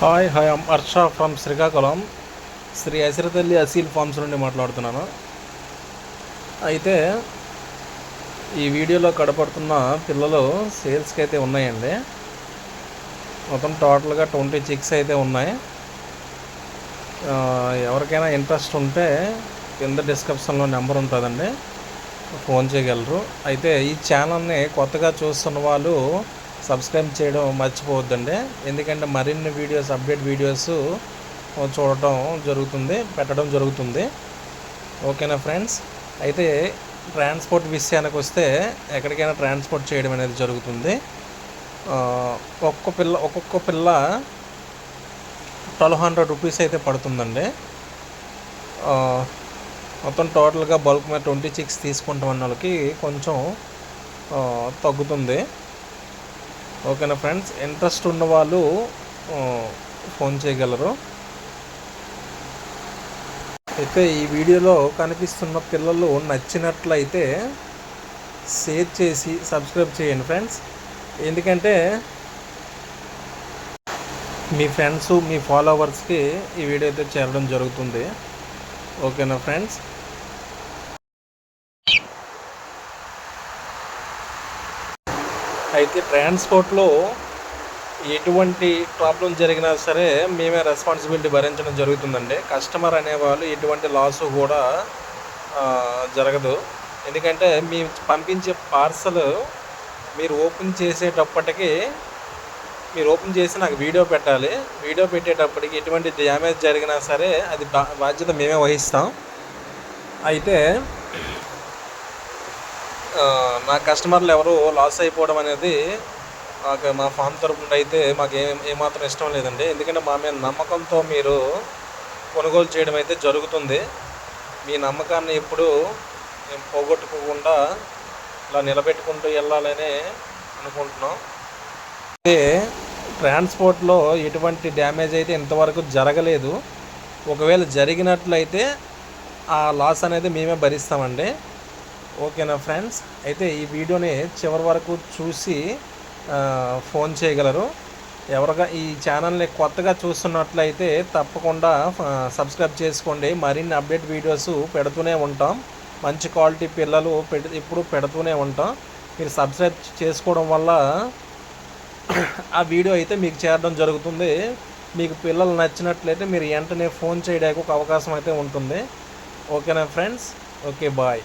Hi hi I'm Harsha from Srikakulam Sri Asirathalli Aseel farms నుండి మాట్లాడుతున్నాను. అయితే ఈ వీడియోలో కనపడుతున్న పిల్లలు సేల్స్కి అయితే ఉన్నాయండి. మొత్తం టోటల్గా 20 చిక్స్ అయితే ఉన్నాయి. ఎవరికైనా ఇంట్రెస్ట్ ఉంటే కింద డిస్క్రిప్షన్లో నెంబర్ ఉంటుందండి, ఫోన్ చేయగలరు. అయితే ఈ ఛానల్ని కొత్తగా చూస్తున్న వాళ్ళు సబ్స్క్రైబ్ చేయడం మర్చిపోవద్దండి, ఎందుకంటే మరిన్ని వీడియోస్, అప్డేట్ వీడియోస్ చూడటం జరుగుతుంది, పెట్టడం జరుగుతుంది. ఓకేనా ఫ్రెండ్స్? అయితే ట్రాన్స్పోర్ట్ విషయానికి వస్తే ఎక్కడికైనా ట్రాన్స్పోర్ట్ చేయడం అనేది జరుగుతుంది. ఒక్కొక్క పిల్ల 1200 రూపీస్ అయితే పడుతుందండి. మొత్తం టోటల్గా బల్క్ మీద 20 చిక్స్ తీసుకుంటామన్న వాళ్ళకి కొంచెం తగ్గుతుంది. ఓకేనా ఫ్రెండ్స్? ఇంట్రెస్ట్ ఉన్న వాళ్ళు ఫోన్ చేయగలరు. అయితే ఈ వీడియోలో కనిపిస్తున్న పిల్లలు నచ్చినట్లయితే షేర్ చేసి సబ్స్క్రైబ్ చేయండి ఫ్రెండ్స్, ఎందుకంటే మీ ఫ్రెండ్స్, మీ ఫాలోవర్స్కి ఈ వీడియో అయితే చేరడం జరుగుతుంది. ఓకేనా ఫ్రెండ్స్? అయితే ట్రాన్స్పోర్ట్లో ఎటువంటి ప్రాబ్లం జరిగినా సరే మేమే రెస్పాన్సిబిలిటీ భరించడం జరుగుతుందండి. కస్టమర్ అనేవాళ్ళు ఎటువంటి లాసు కూడా జరగదు. ఎందుకంటే మేము పంపించే పార్సల్ మీరు ఓపెన్ చేసేటప్పటికి, మీరు ఓపెన్ చేసి నాకు వీడియో పెట్టాలి. వీడియో పెట్టేటప్పటికి ఎటువంటి డ్యామేజ్ జరిగినా సరే అది బాధ్యత మేమే వహిస్తాం. అయితే నా కస్టమర్లు ఎవరు లాస్ అయిపోవడం అనేది మా ఫామ్ తరపున అయితే మాకు ఏమాత్రం ఇష్టం లేదండి. ఎందుకంటే మా మీద నమ్మకంతో మీరు కొనుగోలు చేయడం అయితే జరుగుతుంది. మీ నమ్మకాన్ని ఎప్పుడు మేము పోగొట్టుకోకుండా ఇలా నిలబెట్టుకుంటూ వెళ్ళాలని అనుకుంటున్నాం. అయితే ట్రాన్స్పోర్ట్లో ఎటువంటి డ్యామేజ్ అయితే ఇంతవరకు జరగలేదు. ఒకవేళ జరిగినట్లయితే ఆ లాస్ అనేది మేమే భరిస్తామండి. ఓకేనా ఫ్రెండ్స్? అయితే ఈ వీడియోని చివరి వరకు చూసి ఫోన్ చేయగలరు. ఈ ఛానల్ని కొత్తగా చూస్తున్నట్లయితే తప్పకుండా సబ్స్క్రైబ్ చేసుకోండి. మరిన్ని అప్డేట్ వీడియోస్ పెడుతూనే ఉంటాం. మంచి క్వాలిటీ పిల్లలు ఇప్పుడు పెడుతూనే ఉంటాం. మీరు సబ్స్క్రైబ్ చేసుకోవడం వల్ల ఆ వీడియో అయితే మీకు చేరడం జరుగుతుంది. మీకు పిల్లలు నచ్చినట్లయితే మీరు వెంటనే ఫోన్ చేయడానికి ఒక అవకాశం అయితే ఉంటుంది. ఓకేనా ఫ్రెండ్స్? Okay, bye.